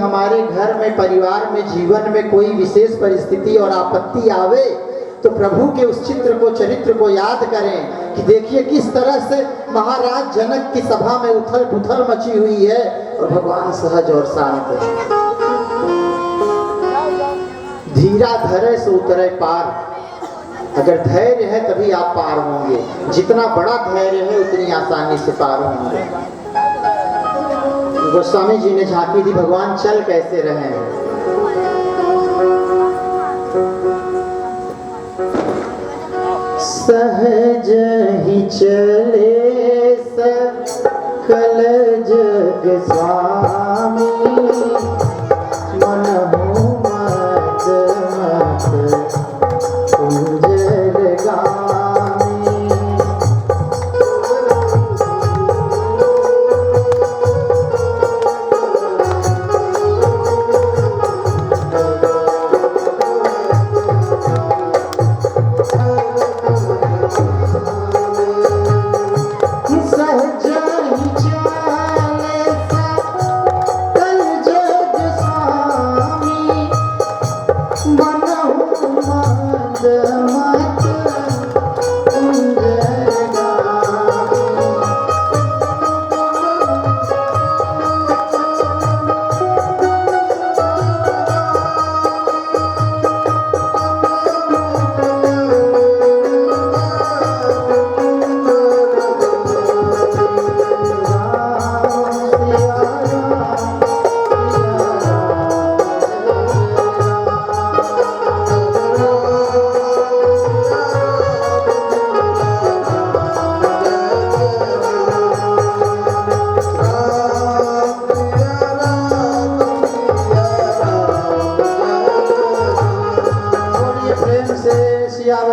हमारे घर में, परिवार में, जीवन में कोई विशेष परिस्थिति और आपत्ति आवे तो प्रभु के उस चित्र को, चरित्र को याद करें कि देखिए किस तरह से महाराज जनक की सभा में उथल पुथल मची हुई है और भगवान सहज और शांत है। धीरा धरे सो उतरे पार। अगर धैर्य है तभी आप पार होंगे, जितना बड़ा धैर्य है उतनी आसानी से पार होंगे। गोस्वामी जी ने झांकी दी भगवान चल कैसे रहे हैं। सहज ही चले सकल जग स्वामी, मनहु मत मत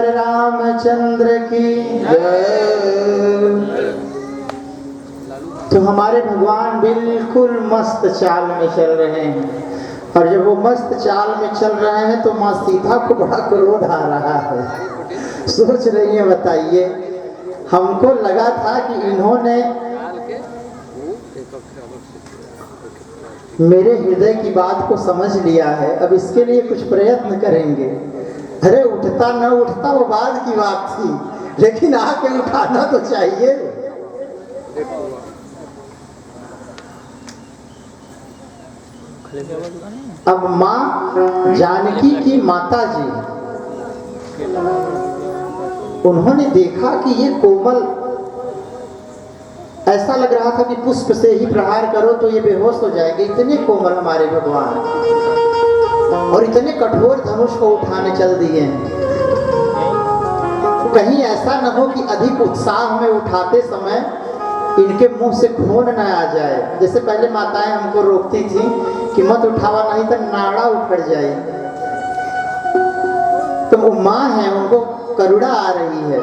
रामचंद्र की जय। तो हमारे भगवान बिल्कुल मस्त चाल में चल रहे हैं, और जब वो मस्त चाल में चल रहे हैं तो माँ सीता को बड़ा क्रोध आ रहा है। सोच रही है, बताइए, हमको लगा था कि इन्होंने मेरे हृदय की बात को समझ लिया है, अब इसके लिए कुछ प्रयत्न करेंगे। अरे उठता न उठता वो बाद की बात थी, लेकिन आके उठाना तो चाहिए। अब माँ जानकी की माता जी, उन्होंने देखा कि ये कोमल, ऐसा लग रहा था कि पुष्प से ही प्रहार करो तो ये बेहोश हो जाएंगे, इतने कोमल हमारे भगवान, और इतने कठोर धनुष को उठाने चल दिए हैं। कहीं ऐसा न हो कि अधिक उत्साह में उठाते समय इनके मुंह से खून न आ जाए। जैसे पहले माताएं हमको रोकती थी कि मत उठावा, नहीं तो नाड़ा उखड़ जाए। तो वो माँ है, उनको करुणा आ रही है।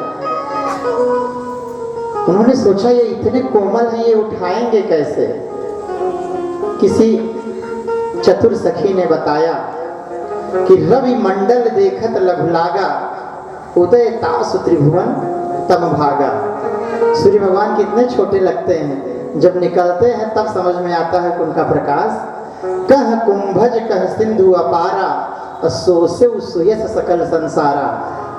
उन्होंने सोचा ये इतने कोमल हैं, ये उठाएंगे कैसे। किसी चतुर सखी ने बताया कि रवि मंडल देखत लघुलागा, उदय तासु त्रिभुवन तम भागा। सूर्य भगवान कितने छोटे लगते हैं, जब निकलते हैं तब समझ में आता है कि उनका प्रकाश। कह कुंभज कह सिंधु अपारा, सो से सुयस सकल संसारा।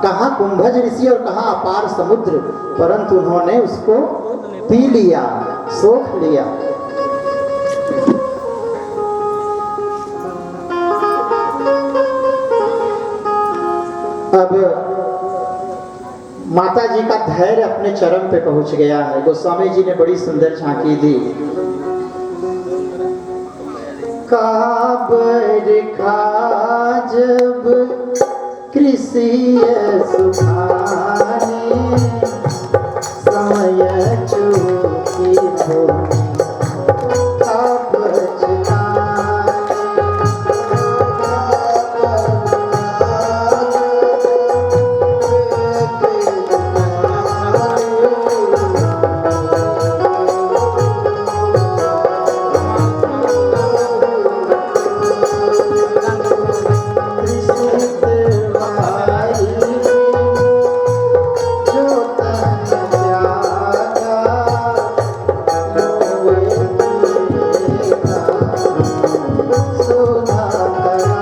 कहाँ कुंभज ऋषि और कहाँ अपार समुद्र, परंतु उन्होंने उसको पी लिया, सोख लिया। अब माता जी का धैर्य अपने चरम पे पहुंच गया है। गोस्वामी जी ने बड़ी सुंदर झांकी दी। काबर खा जब कृषि सुखाने, समय चूकी भूमि जो सुधा करारा।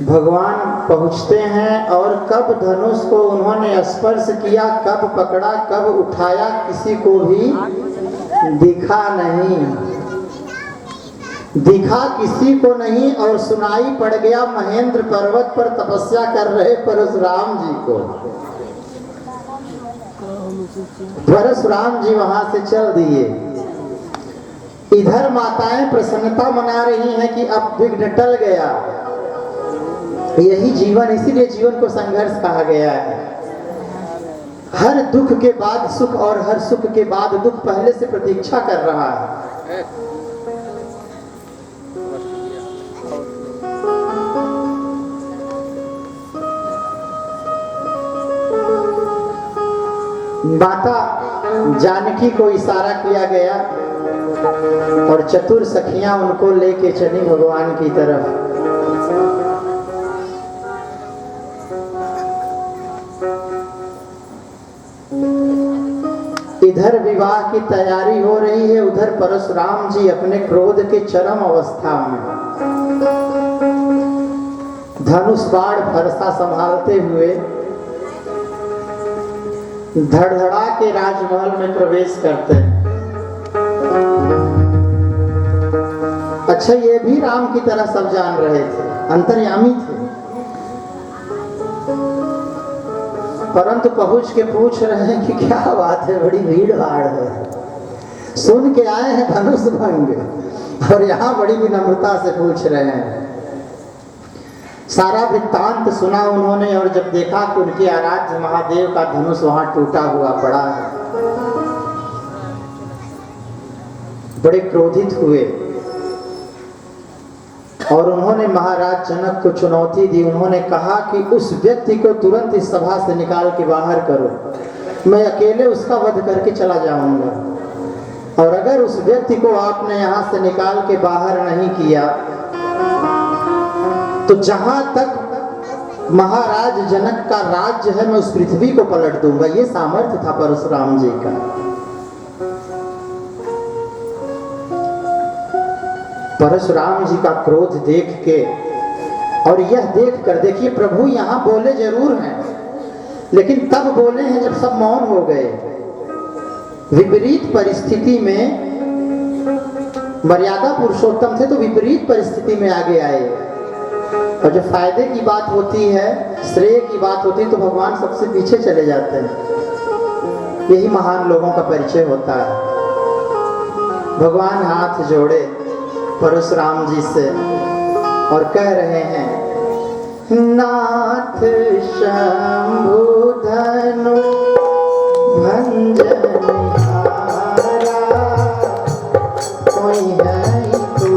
भगवान पहुँचते हैं और कब धनुष को उन्होंने स्पर्श किया, कब पकड़ा, कब उठाया, किसी को भी दिखा नहीं, दिखा किसी को नहीं। और सुनाई पड़ गया महेंद्र पर्वत पर तपस्या कर रहे परशुराम जी को। परशुराम जी वहां से चल दिए। इधर माताएं प्रसन्नता मना रही हैं कि अब विघ्न टल गया। यही जीवन, इसीलिए जीवन को संघर्ष कहा गया है। हर दुख के बाद सुख और हर सुख के बाद दुख पहले से प्रतीक्षा कर रहा है। माता जानकी को इशारा किया गया और चतुर सखियां उनको लेके चली भगवान की तरफ। इधर विवाह की तैयारी हो रही है, उधर परशुराम जी अपने क्रोध के चरम अवस्था में धनुष बाण फरसा संभालते हुए धड़धड़ा के राजमहल में प्रवेश करते हैं। अच्छा, ये भी राम की तरह सब जान रहे थे, अंतर्यामी थे, परंतु पहुंच के पूछ रहे हैं कि क्या बात है, बड़ी भीड़ भाड़ है, सुन के आए हैं धनुष भंग और यहाँ बड़ी विनम्रता से पूछ रहे हैं। सारा वृत्तांत सुना उन्होंने और जब देखा कि उनके आराध्य महादेव का धनुष वहां टूटा हुआ पड़ा है, बड़े क्रोधित हुए और उन्होंने महाराज जनक को चुनौती दी। उन्होंने कहा कि उस व्यक्ति को तुरंत इस सभा से निकाल के बाहर करो, मैं अकेले उसका वध करके चला जाऊंगा, और अगर उस व्यक्ति को आपने यहां से निकाल के बाहर नहीं किया तो जहां तक महाराज जनक का राज्य है मैं उस पृथ्वी को पलट दूंगा। ये सामर्थ्य था परशुराम जी का। परशुराम जी का क्रोध देख के और यह देख कर, देखिए प्रभु यहां बोले जरूर हैं लेकिन तब बोले हैं जब सब मौन हो गए। विपरीत परिस्थिति में, मर्यादा पुरुषोत्तम थे तो विपरीत परिस्थिति में आगे आए, और जब फायदे की बात होती है, श्रेय की बात होती है तो भगवान सबसे पीछे चले जाते हैं। यही महान लोगों का परिचय होता है। भगवान हाथ जोड़े परशुराम जी से और कह रहे हैं, नाथ शंभु धनु भंजन हारा, कोई है तो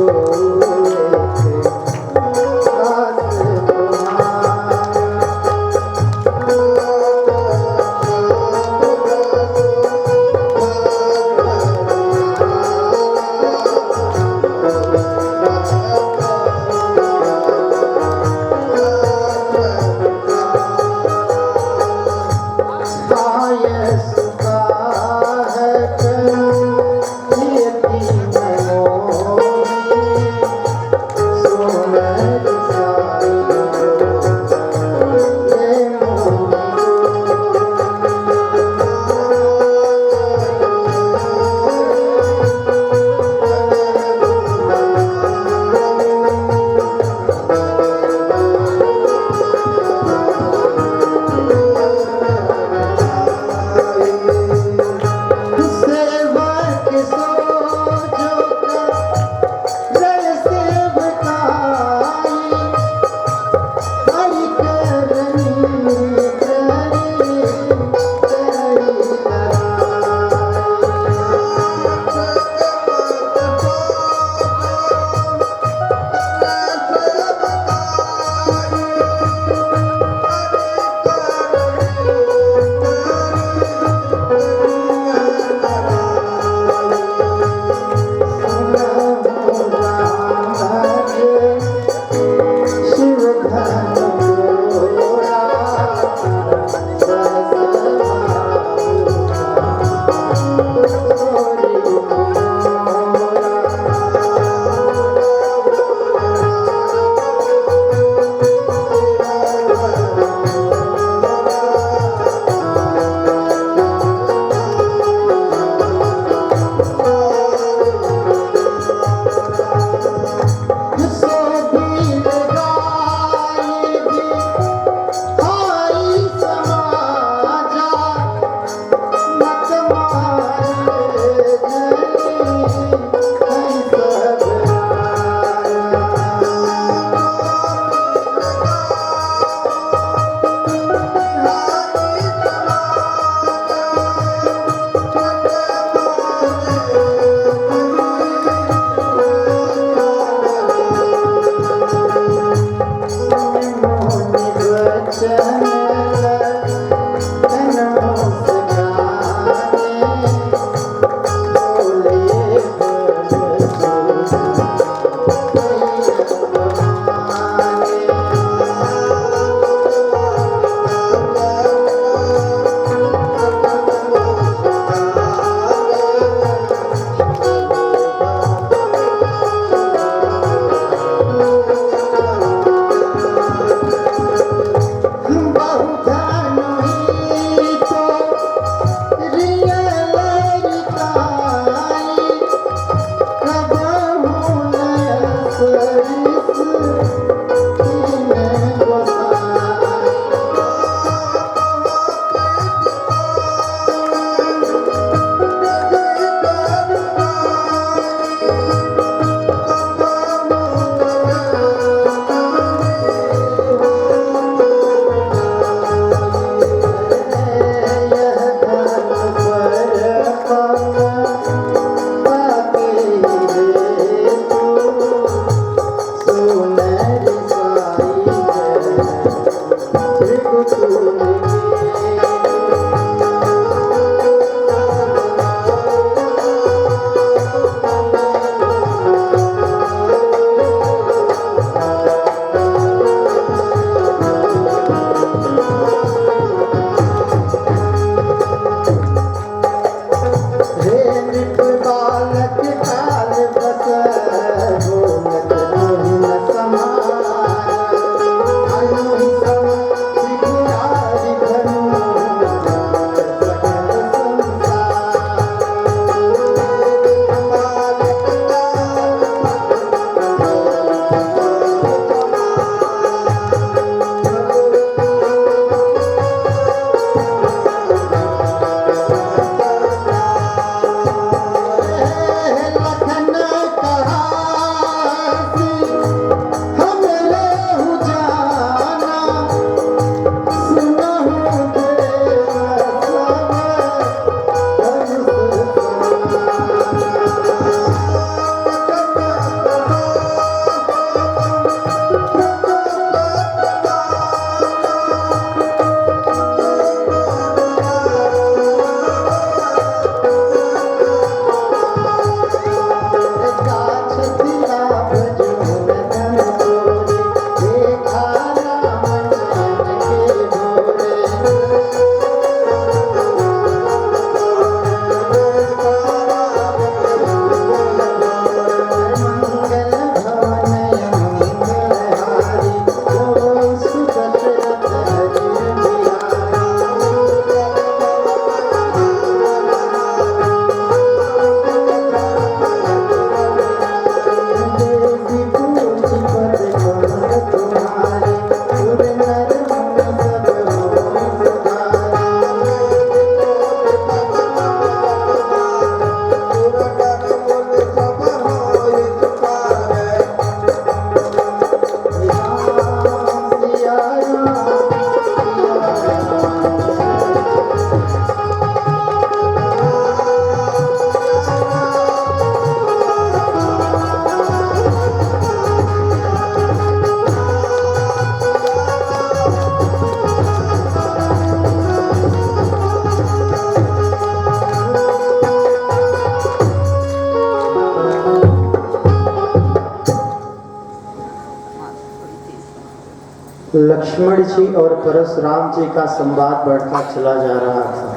लक्ष्मण जी और परशुराम जी का संवाद बढ़ता चला जा रहा था।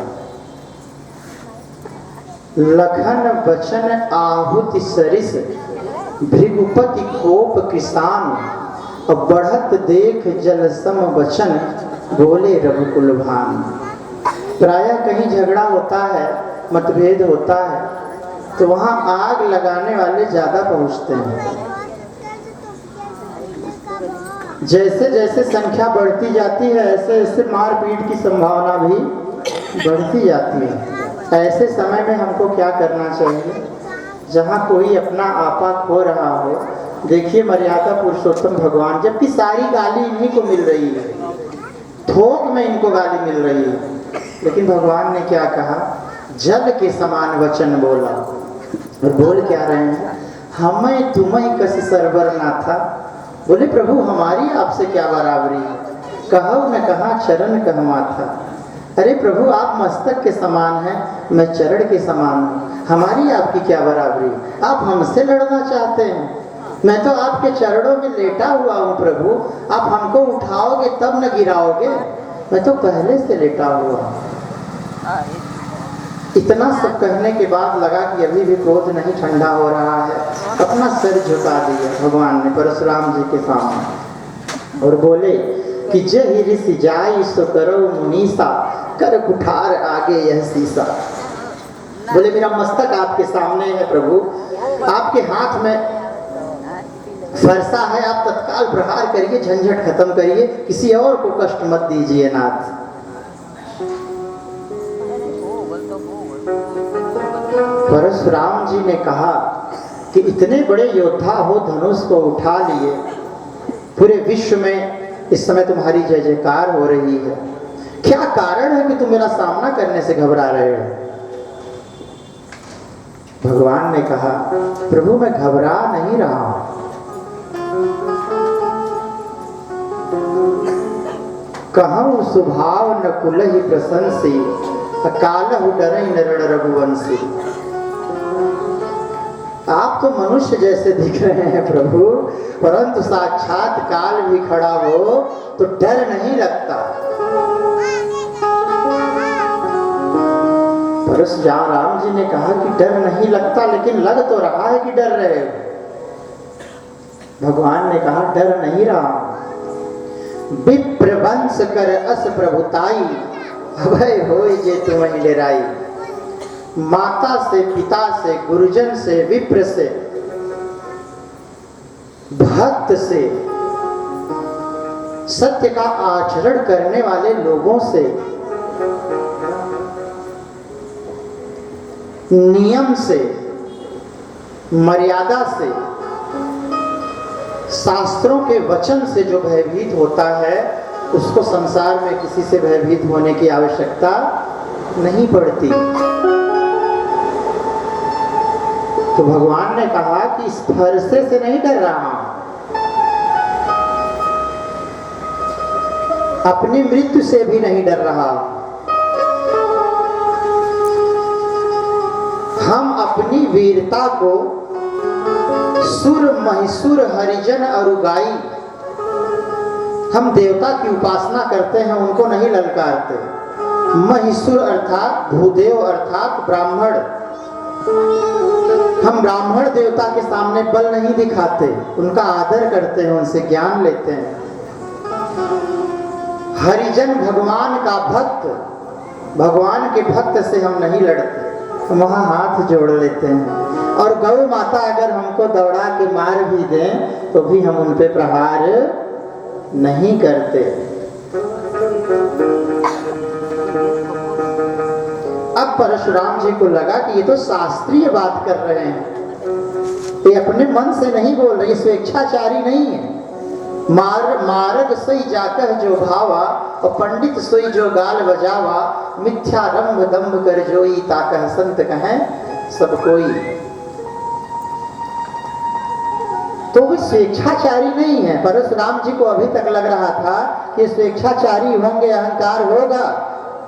लखन बचन आहुति सरिस भृगुपति कोप किसान, बढ़त देख जल सम बचन बोले रघुकुल भान। प्रायः कहीं झगड़ा होता है, मतभेद होता है, तो वहां आग लगाने वाले ज्यादा पहुंचते हैं। जैसे जैसे संख्या बढ़ती जाती है, ऐसे ऐसे मारपीट की संभावना भी बढ़ती जाती है। ऐसे समय में हमको क्या करना चाहिए? जहाँ कोई अपना आपा खो रहा हो, देखिए मर्यादा पुरुषोत्तम भगवान, जबकि सारी गाली इन्हीं को मिल रही है, थोक में इनको गाली मिल रही है, लेकिन भगवान ने क्या कहा? जल के समान वचन बोला। और बोल क्या रहे हैं? हमें तुम्हें कस सरवर ना था। बोले प्रभु हमारी आपसे क्या बराबरी? कहो न कहा चरण कह माथा। अरे प्रभु आप मस्तक के समान हैं, मैं चरण के समान हूँ, हमारी आपकी क्या बराबरी? आप हमसे लड़ना चाहते हैं? मैं तो आपके चरणों में लेटा हुआ हूँ प्रभु, आप हमको उठाओगे तब न गिराओगे, मैं तो पहले से लेटा हुआ हूँ। इतना सब कहने के बाद लगा कि अभी भी क्रोध नहीं ठंडा हो रहा है, अपना सिर झुका दिया भगवान ने परशुराम जी के सामने और बोले कि जय ऋषि जाई सो करो मुनीसा, कर कुठार आगे यह शीशा। बोले मेरा मस्तक आपके सामने है प्रभु, आपके हाथ में फरसा है, आप तत्काल प्रहार करिए, झंझट खत्म करिए, किसी और को कष्ट मत दीजिए नाथ। परशुराम जी ने कहा कि इतने बड़े योद्धा हो, धनुष को उठा लिए, पूरे विश्व में इस समय तुम्हारी जय जयकार हो रही है, क्या कारण है कि तुम मेरा सामना करने से घबरा रहे हो? भगवान ने कहा प्रभु मैं घबरा नहीं रहा हूं, कहूं स्वभाव न कुलहि प्रशंसी, कालहु डरई नरण रघुवंशी। आप तो मनुष्य जैसे दिख रहे हैं प्रभु, परंतु साक्षात काल भी खड़ा हो तो डर नहीं लगता। परशुराम जी ने कहा कि डर नहीं लगता, लेकिन लग तो रहा है कि डर रहे हो। भगवान ने कहा डर नहीं रहा, विप्रवंश कर अस प्रभुताई, अभय होय जे तुम्हें डेराई। माता से, पिता से, गुरुजन से, विप्र से, भक्त से, सत्य का आचरण करने वाले लोगों से, नियम से, मर्यादा से, शास्त्रों के वचन से जो भयभीत होता है, उसको संसार में किसी से भयभीत होने की आवश्यकता नहीं पड़ती। तो भगवान ने कहा कि इस फरसे से नहीं डर रहा हूं, अपनी मृत्यु से भी नहीं डर रहा। हम अपनी वीरता को सुर महिसुर हरिजन अरुगाई, हम देवता की उपासना करते हैं, उनको नहीं ललकारते। महिसुर अर्थात भूदेव अर्थात ब्राह्मण, हम ब्राह्मण देवता के सामने बल नहीं दिखाते, उनका आदर करते हैं, उनसे ज्ञान लेते हैं। हरिजन भगवान का भक्त, भगवान के भक्त से हम नहीं लड़ते, वहां हाथ जोड़ लेते हैं। और गौ माता अगर हमको दौड़ा के मार भी दें तो भी हम उन पे प्रहार नहीं करते। अब परशुराम जी को लगा कि ये तो शास्त्रीय बात कर रहे हैं, ये अपने मन से नहीं बोल रहे, स्वेच्छाचारी नहीं है। मार्ग सोई जाकर जो भावा, और पंडित सोई जो गाल बजावा, मिथ्या रंभ दंभ कर जोई, ताकह संत कहें सब कोई। तो वो स्वेच्छाचारी नहीं है। परशुराम जी को अभी तक लग रहा था कि स्वेच्छाचारी होंगे, अहंकार होगा,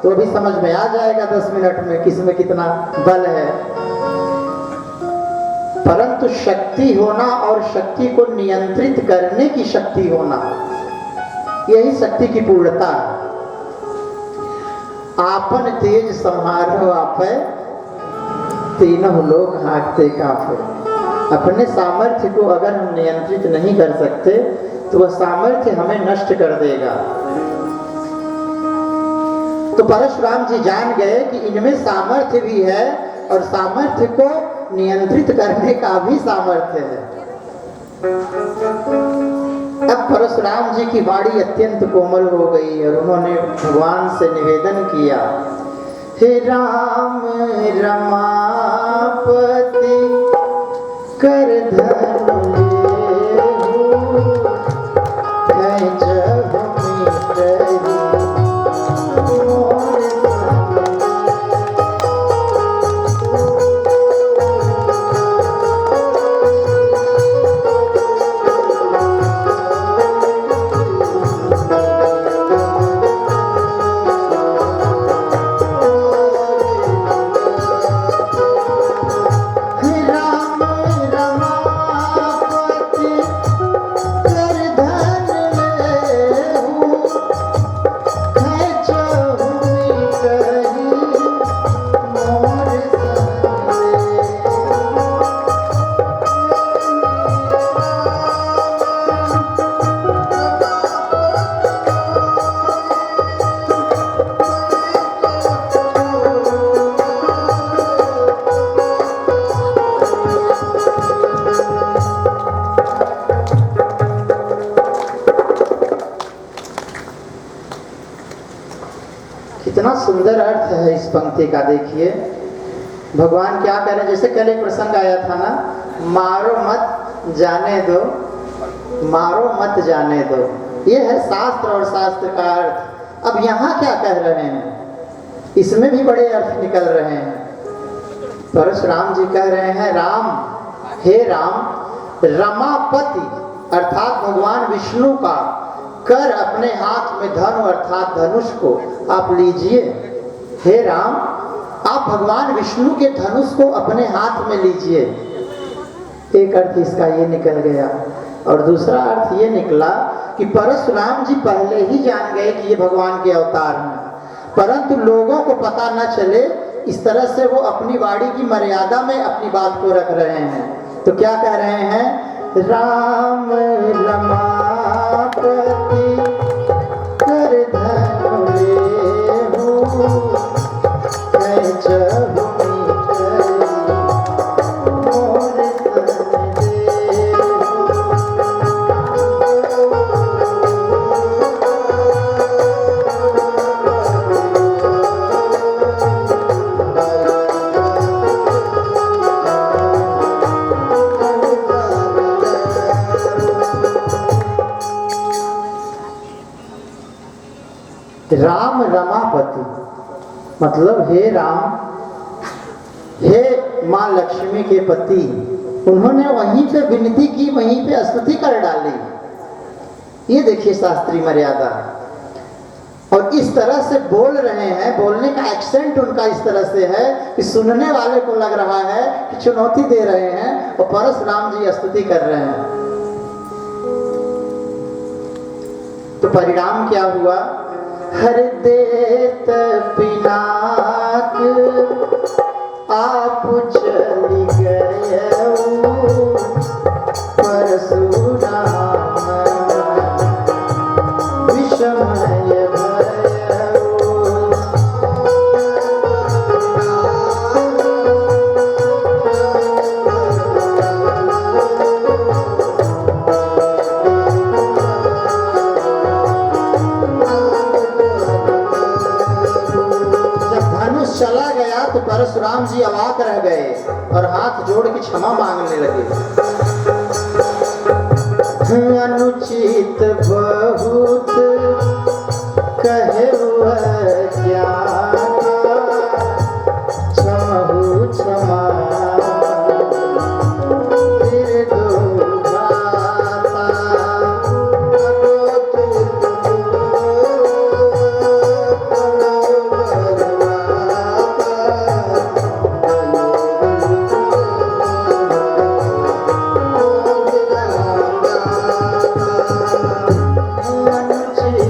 तो अभी समझ में आ जाएगा 10 मिनट में किसमें कितना बल है। परंतु शक्ति होना और शक्ति को नियंत्रित करने की शक्ति होना, यही शक्ति की पूर्णता है। आपन तेज संहारो आपे, तीनों लोग हाँकते काफे। अपने सामर्थ्य को अगर हम नियंत्रित नहीं कर सकते तो वह सामर्थ्य हमें नष्ट कर देगा। तो परशुराम जी जान गए कि इनमें सामर्थ्य भी है और सामर्थ्य को नियंत्रित करने का भी सामर्थ्य है। अब परशुराम जी की वाणी अत्यंत कोमल हो गई और उन्होंने भगवान से निवेदन किया, हे राम रमापति कर धनु लेहु, जब मिटहि मोर कितना सुंदर अर्थ है इस पंक्ति का। देखिए भगवान क्या कह रहे हैं। जैसे कल एक प्रसंग आया था ना, मारो मत जाने दो, मारो मत जाने दो, ये है शास्त्र और शास्त्र का अर्थ। अब यहाँ क्या कह रहे हैं, इसमें भी बड़े अर्थ निकल रहे हैं। परशुराम जी कह रहे हैं, राम, हे राम, रमापति अर्थात भगवान विष्णु का कर अपने हाथ में धनु अर्थात धनुष को आप लीजिए। हे राम, आप भगवान विष्णु के धनुष को अपने हाथ में लीजिए। एक अर्थ इसका ये निकल गया। और दूसरा अर्थ ये निकला कि परशुराम जी पहले ही जान गए कि ये भगवान के अवतार हैं, परंतु लोगों को पता न चले, इस तरह से वो अपनी वाणी की मर्यादा में अपनी बात को रख रहे हैं। तो क्या कह रहे हैं, राम रमापति कर धनु लेहु, जब मिटहि मोर सन देहु। राम रमापति मतलब हे राम, हे माँ लक्ष्मी के पति। उन्होंने वहीं पे विनती की, वहीं पे स्तुति कर डाली। ये देखिए शास्त्रीय मर्यादा। और इस तरह से बोल रहे हैं, बोलने का एक्सेंट उनका इस तरह से है कि सुनने वाले को लग रहा है कि चुनौती दे रहे हैं और परशुराम जी स्तुति कर रहे हैं। तो परिणाम क्या हुआ, हर देत पिनाक आप चली गए परशुराम, विषमय चला गया तो परशुराम जी अवाक रह गए और हाथ जोड़ के क्षमा मांगने लगे। अनुचित बहुत कहे क्या क्षमहु क्षमा, फिर दो भाता अनुचित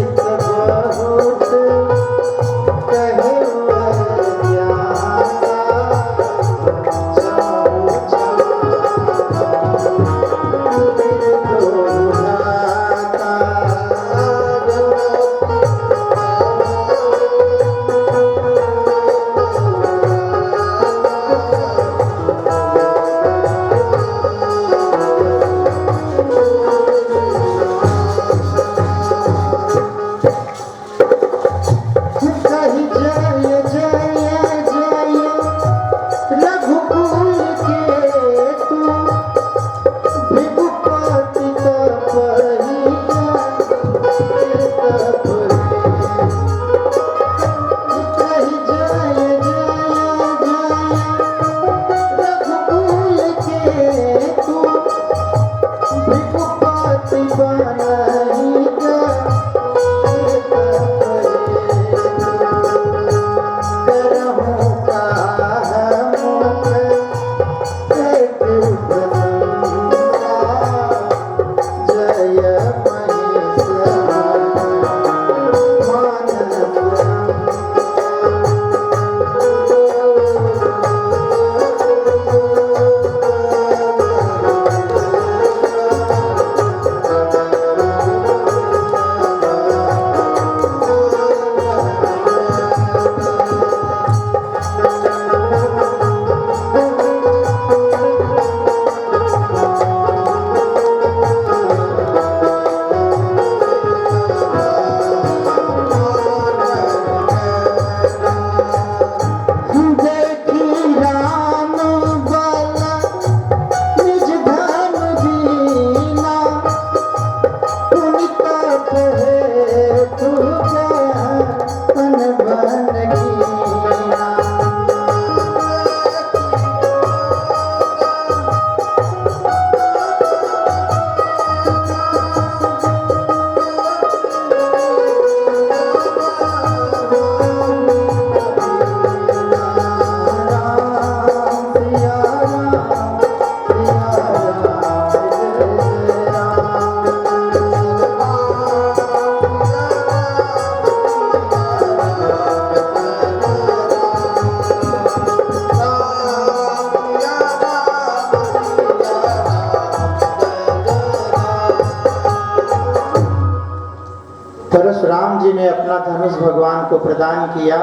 राम जी ने अपना धनुष भगवान को प्रदान किया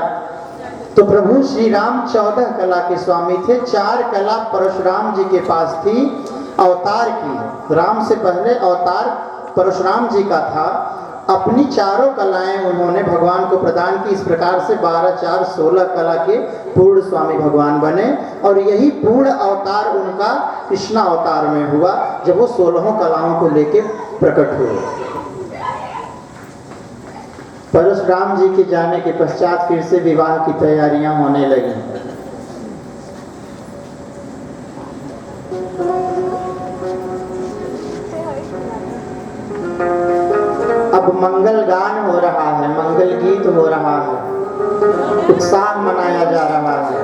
तो प्रभु श्री राम 14 कला के स्वामी थे। 4 कला परशुराम जी के पास थी अवतार की। राम से पहले अवतार परशुराम जी का था। अपनी चारों कलाएं उन्होंने भगवान को प्रदान की। इस प्रकार से 12, 4, 16 कला के पूर्ण स्वामी भगवान बने और यही पूर्ण अवतार उनका कृष्णा अवतार में हुआ जब वो 16 कलाओं को लेकर प्रकट हुए। परशुराम जी के जाने के पश्चात फिर से विवाह की तैयारियां होने लगी। अब मंगल गान हो रहा है, मंगल गीत हो रहा है, उत्साह मनाया जा रहा है।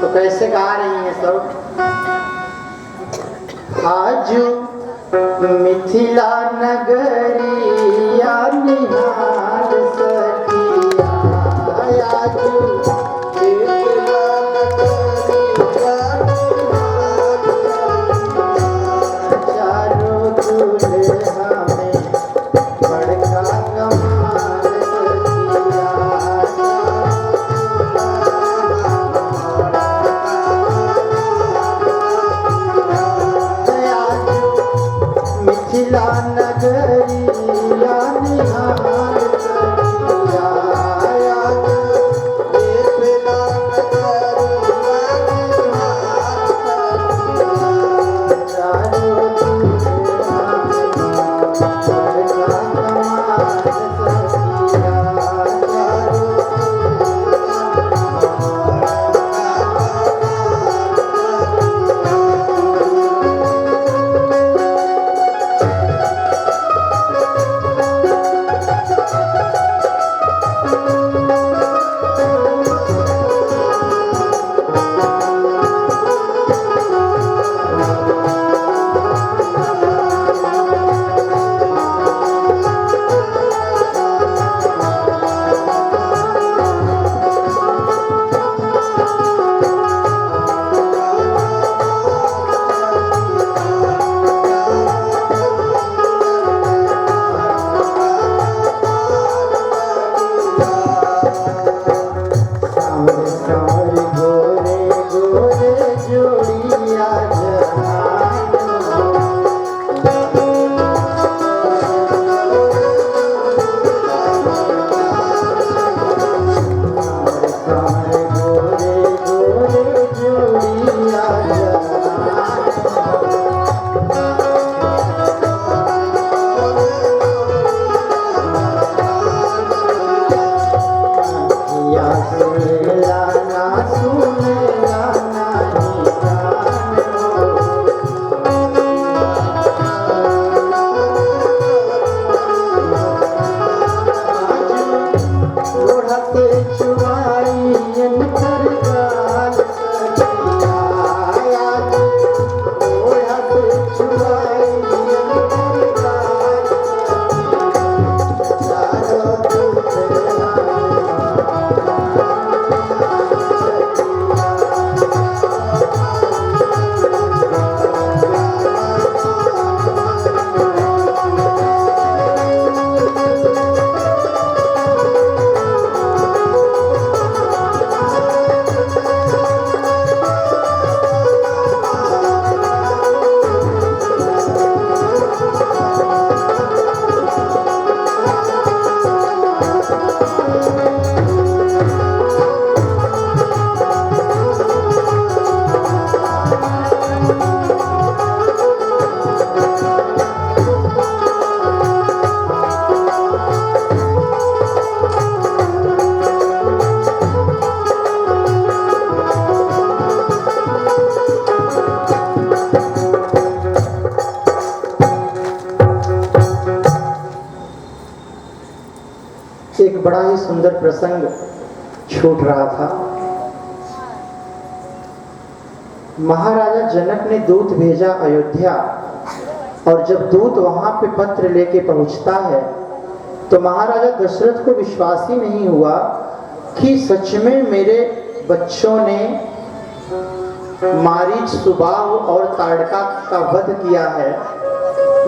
तो कैसे गा रही हैं सब? आजू मिथिला नगरिया निहाल सखिया, आजू मिथिला नगरिया निहाल सखिया, चारों दूल्हा में बड़का कमाल सखिया, मिथिला नगरिया निहाल सखिया, मिथिला नगरिया निहाल सखिया, चारों दूल्हा में बड़का कमाल सखिया, एक बड़ा ही सुंदर प्रसंग छूट रहा था। महाराजा जनक ने दूत भेजा अयोध्या, और जब दूत वहां पे पत्र लेके पहुंचता है तो महाराजा दशरथ को विश्वास ही नहीं हुआ कि सच में मेरे बच्चों ने मारीच सुबाहु और ताड़का का वध किया है,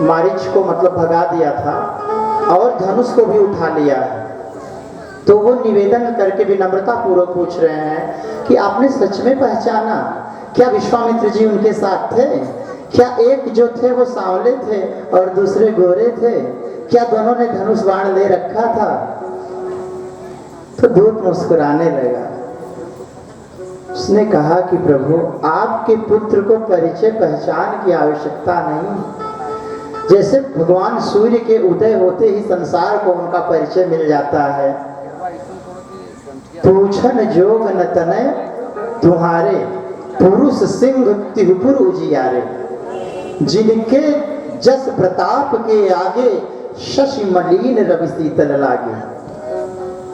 मारीच को मतलब भगा दिया था और धनुष को भी उठा लिया है। तो वो निवेदन करके विनम्रता पूर्वक पूछ रहे हैं कि आपने सच में पहचाना? क्या विश्वामित्र जी उनके साथ थे? क्या एक जो थे वो सांवले थे और दूसरे गोरे थे? क्या दोनों ने धनुष बाण ले रखा था? तो दूत मुस्कुराने लगा। उसने कहा कि प्रभु, आपके पुत्र को परिचय पहचान की आवश्यकता नहीं। जैसे भगवान सूर्य के उदय होते ही संसार को उनका परिचय मिल जाता है। पूछन जोग न तनय तुम्हारे, पुरुष सिंह तिहुपुर उजियारे। जिनके जस प्रताप के आगे, शशि मलिन रवि शीतल लागे।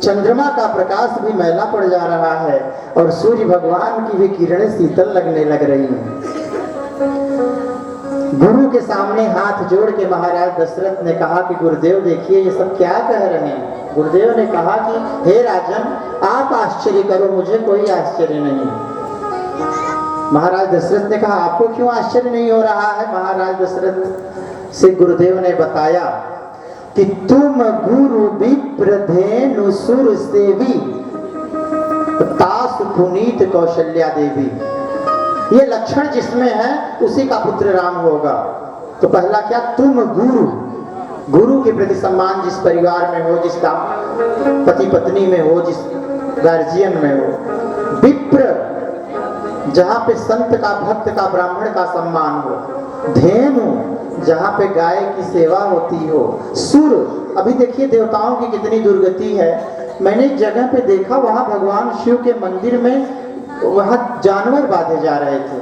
चंद्रमा का प्रकाश भी मैला पड़ जा रहा है और सूर्य भगवान की भी किरणें शीतल लगने लग रही हैं। गुरु के सामने हाथ जोड़ के महाराज दशरथ ने कहा कि गुरुदेव देखिए ये सब क्या कह रहे हैं। गुरुदेव ने कहा कि हे राजन, आप आश्चर्य करो, मुझे कोई आश्चर्य नहीं। महाराज दशरथ ने कहा आपको क्यों आश्चर्य नहीं हो रहा है? महाराज दशरथ से गुरुदेव ने बताया कि तुम गुरु विप्र धेनु सुर सेवी, तास पुनीत कौशल्या देवी। ये लक्षण जिसमें है उसी का पुत्र राम होगा। तो पहला क्या? तुम गुरु, गुरु के प्रति सम्मान जिस परिवार में हो, जिस पति पत्नी में हो, जिस गार्जियन में हो। विप्र, जहाँ पे संत का, भक्त का, ब्राह्मण का सम्मान हो। धेनु, जहाँ पे गाय की सेवा होती हो। सुर, अभी देखिए देवताओं की कितनी दुर्गति है। मैंने एक जगह पे देखा, वहाँ भगवान शिव के मंदिर में वहाँ जानवर बांधे जा रहे थे।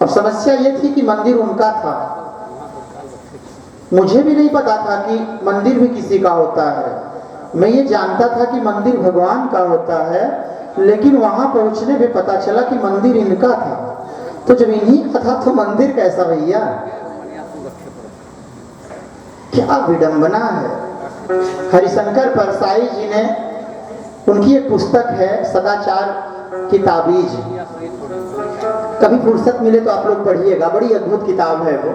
अब समस्या ये थी कि मंदिर उनका था। मुझे भी नहीं पता था कि मंदिर भी किसी का होता है। मैं ये जानता था कि मंदिर भगवान का होता है, लेकिन वहां पहुंचने पे पता चला कि मंदिर इनका था। तो जब इन्हीं का था तो मंदिर कैसा भैया? क्या विडंबना है। हरिशंकर परसाई जी ने, उनकी एक पुस्तक है सदाचार की ताबीज, कभी फुर्सत मिले तो आप लोग पढ़िएगा, बड़ी अद्भुत किताब है वो।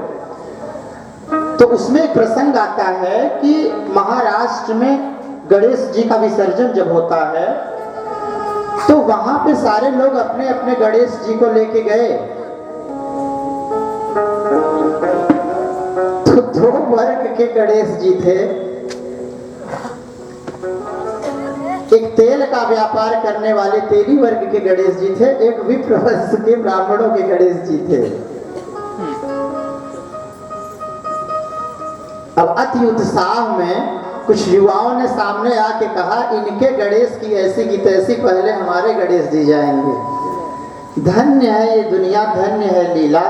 तो उसमें एक प्रसंग आता है कि महाराष्ट्र में गणेश जी का विसर्जन जब होता है तो वहां पे सारे लोग अपने अपने गणेश जी को लेके गए। तो दो वर्ग के गणेश जी थे। एक तेल का व्यापार करने वाले तेली वर्ग के गणेश जी थे, एक विप्र वंश के ब्राह्मणों के गणेश जी थे। अब अति उत्साह में कुछ युवाओं ने सामने आके कहा, इनके गणेश की ऐसी की तैसी, पहले हमारे गणेश जी जाएंगे। धन्य है ये दुनिया, धन्य है लीला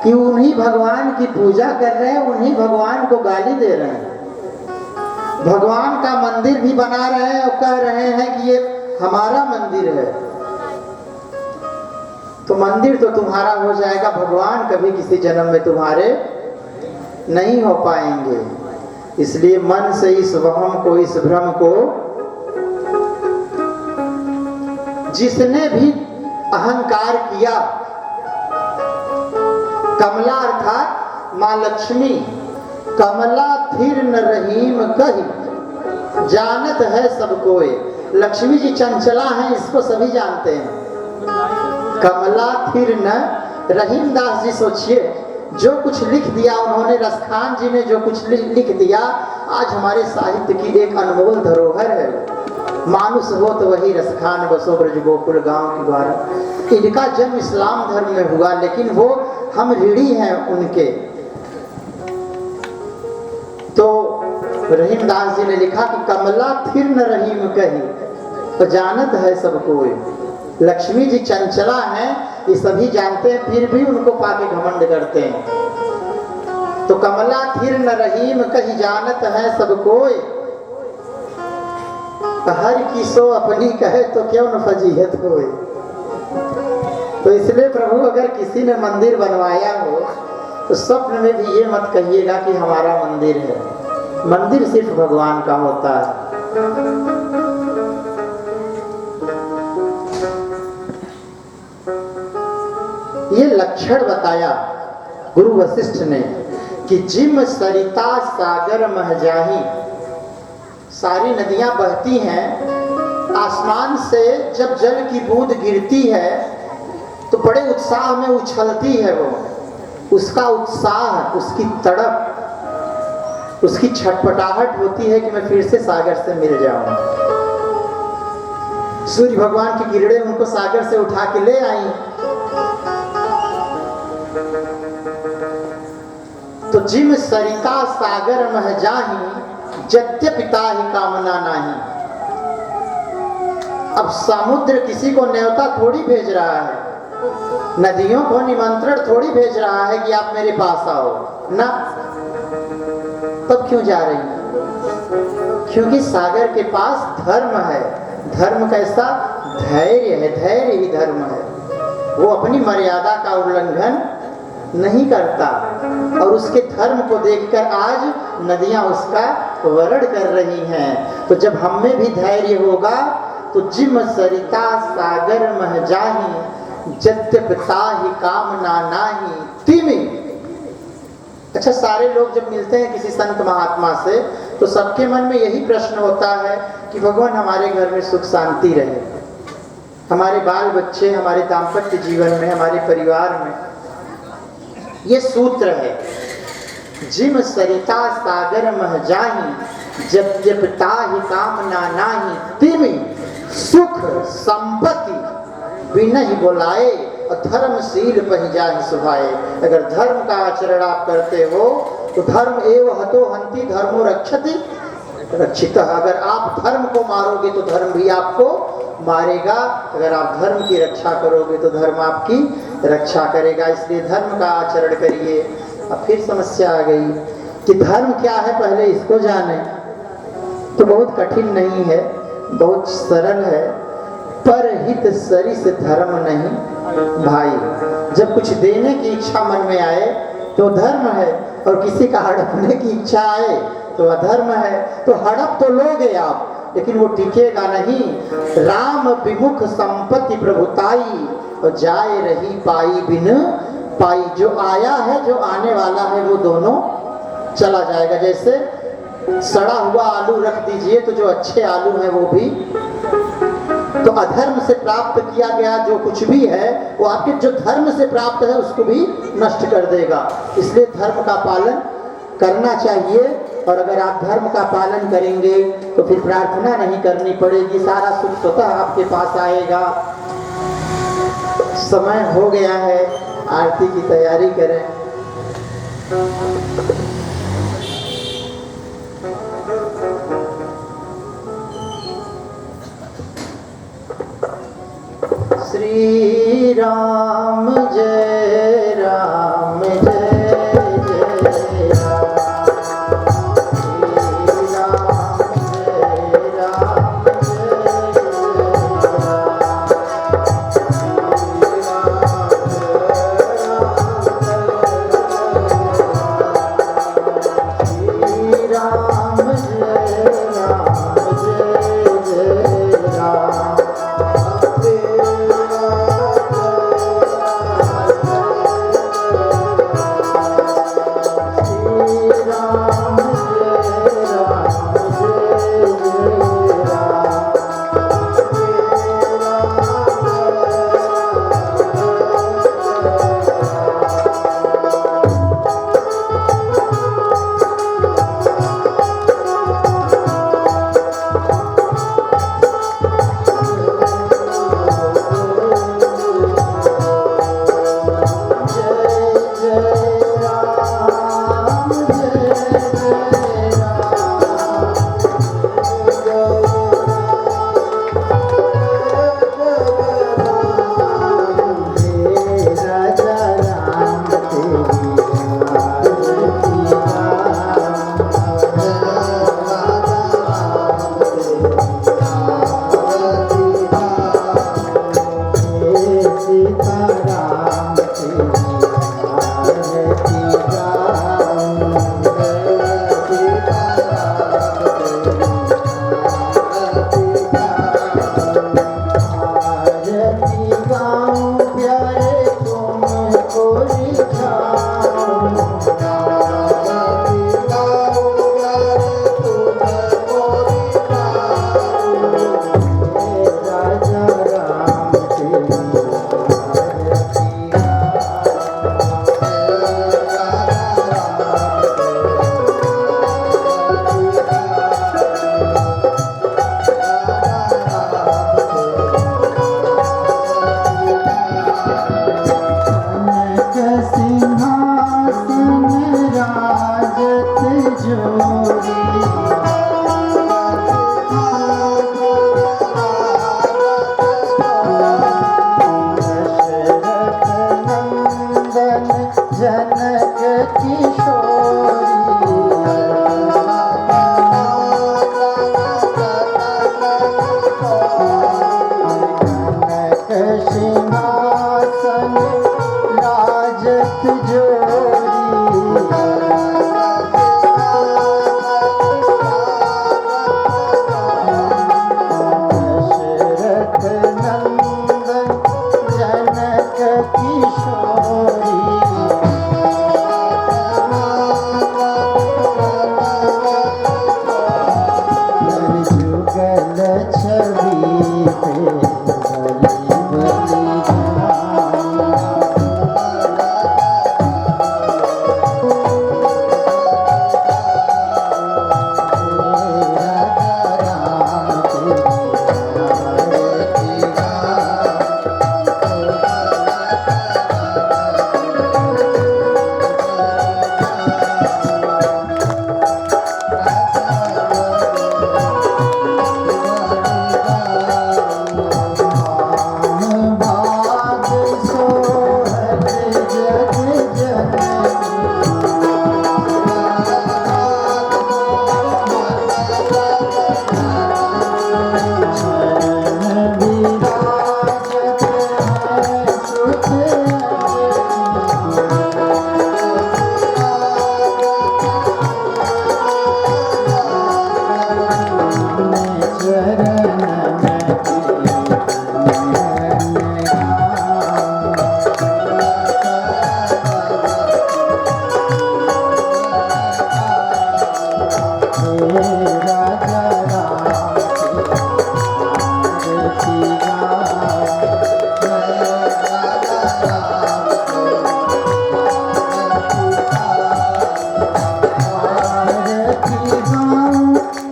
कि उन्हीं भगवान की पूजा कर रहे हैं, उन्हीं भगवान को गाली दे रहे हैं। भगवान का मंदिर भी बना रहे हैं और कह रहे हैं कि ये हमारा मंदिर है। तो मंदिर तो तुम्हारा हो जाएगा, भगवान कभी किसी जन्म में तुम्हारे नहीं हो पाएंगे। इसलिए मन से इस वहम को, इस भ्रम को, जिसने भी अहंकार किया, कमला अर्थात मां लक्ष्मी, कमला थिर न रहीम कही, जानत है सब कोई। लक्ष्मी जी चंचला हैं, इसको सभी जानते हैं। कमला थिर न, रहीम दास जी सोचिए, जो कुछ लिख दिया उन्होंने, रसखान जी ने जो कुछ लिख दिया, आज हमारे साहित्य की एक अनमोल धरोहर है। मानुष हो तो वही रसखान बसो ब्रज गोकुल गांव की द्वारा। इनका जन्म इस्लाम धर्म में हुआ, लेकिन वो हम ऋणी हैं उनके। तो रहीम दास जी ने लिखा कि कमला थिर न रहीम कही, तो जानत है सब कोई। लक्ष्मी जी चंचला हैं, ये सभी जानते हैं, फिर भी उनको पाके घमंड करते हैं। तो कमला थिर न रहीम कही, जानत है सब कोई। हर किसो अपनी कहे तो क्यों न फजीहत होए। तो इसलिए प्रभु अगर किसी ने मंदिर बनवाया हो तो स्वप्न में भी ये मत कहिएगा कि हमारा मंदिर है। मंदिर सिर्फ भगवान का होता है। ये लक्षण बताया गुरु वशिष्ठ ने कि जिम सरिता सागर मह जाही, सारी नदियां बहती हैं, आसमान से जब जल की बूंद गिरती है तो बड़े उत्साह में उछलती है वो, उसका उत्साह, उसकी तड़प, उसकी छटपटाहट होती है कि मैं फिर से सागर से मिल जाऊं। सूर्य भगवान की किरणें उनको सागर से उठा के ले आई। तो जिम सरिता सागर मह जाही, जद्यपिता ही कामना नाही। अब समुद्र किसी को न्योता थोड़ी भेज रहा है, नदियों को निमंत्रण थोड़ी भेज रहा है कि आप मेरे पास आओ ना। तब क्यों जा रही है? क्योंकि सागर के पास धर्म है। धर्म कैसा? धैर्य है, धैर्य ही धर्म है। वो अपनी मर्यादा का उल्लंघन नहीं करता और उसके धर्म को देखकर आज नदियां उसका वरण कर रही हैं। तो जब हम में भी धैर्य होगा तो जिम सरिता सागर मह जाही, जद्यपिता ही कामना नाही तिमि। अच्छा, सारे लोग जब मिलते हैं किसी संत महात्मा से तो सबके मन में यही प्रश्न होता है कि भगवान हमारे घर में सुख शांति रहे, हमारे बाल बच्चे, हमारे दाम्पत्य जीवन में, हमारे परिवार में। ये सूत्र है, जिम सरिता सागर मह जाही, जद्यपिता ही कामना नाही तिमि। सुख संपत्ति बिना ही बोलाए और धर्मशील पहि जाहि सुभाए। अगर धर्म का आचरण आप करते हो तो धर्म एव हतो हंति धर्मो रक्षति रक्षितः। अगर आप धर्म को मारोगे तो धर्म भी आपको मारेगा, अगर आप धर्म की रक्षा करोगे तो धर्म आपकी रक्षा करेगा। इसलिए धर्म का आचरण करिए। अब फिर समस्या आ गई कि धर्म क्या है, पहले इसको जाने। तो बहुत कठिन नहीं है, बहुत सरल है। पर हित सरिस धर्म नहीं भाई। जब कुछ देने की इच्छा मन में आए तो धर्म है, और किसी का हड़पने की इच्छा आए तो अधर्म है। तो हड़प तो लोगे आप, लेकिन वो टिकेगा नहीं। राम विमुख संपत्ति प्रभुताई, और जाए रही पाई बिन पाई। जो आया है, जो आने वाला है, वो दोनों चला जाएगा। जैसे सड़ा हुआ आलू रख दीजिए तो जो अच्छे आलू हैं वो भी, तो अधर्म से प्राप्त किया गया जो कुछ भी है वो आपके जो धर्म से प्राप्त है उसको भी नष्ट कर देगा। इसलिए धर्म का पालन करना चाहिए। और अगर आप धर्म का पालन करेंगे तो फिर प्रार्थना नहीं करनी पड़ेगी, सारा सुख स्वतः आपके पास आएगा। समय हो गया है, आरती की तैयारी करें। श्री राम जय राम जय जय राम। श्री राम जय राम जय जय राम। श्री राम जय राम जय जय राम।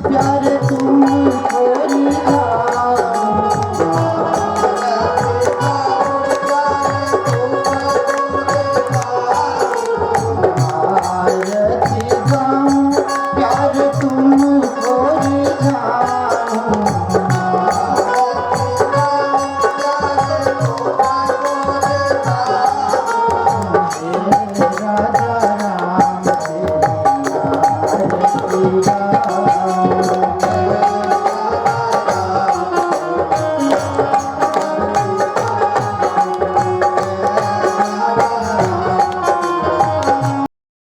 प्यारे तुम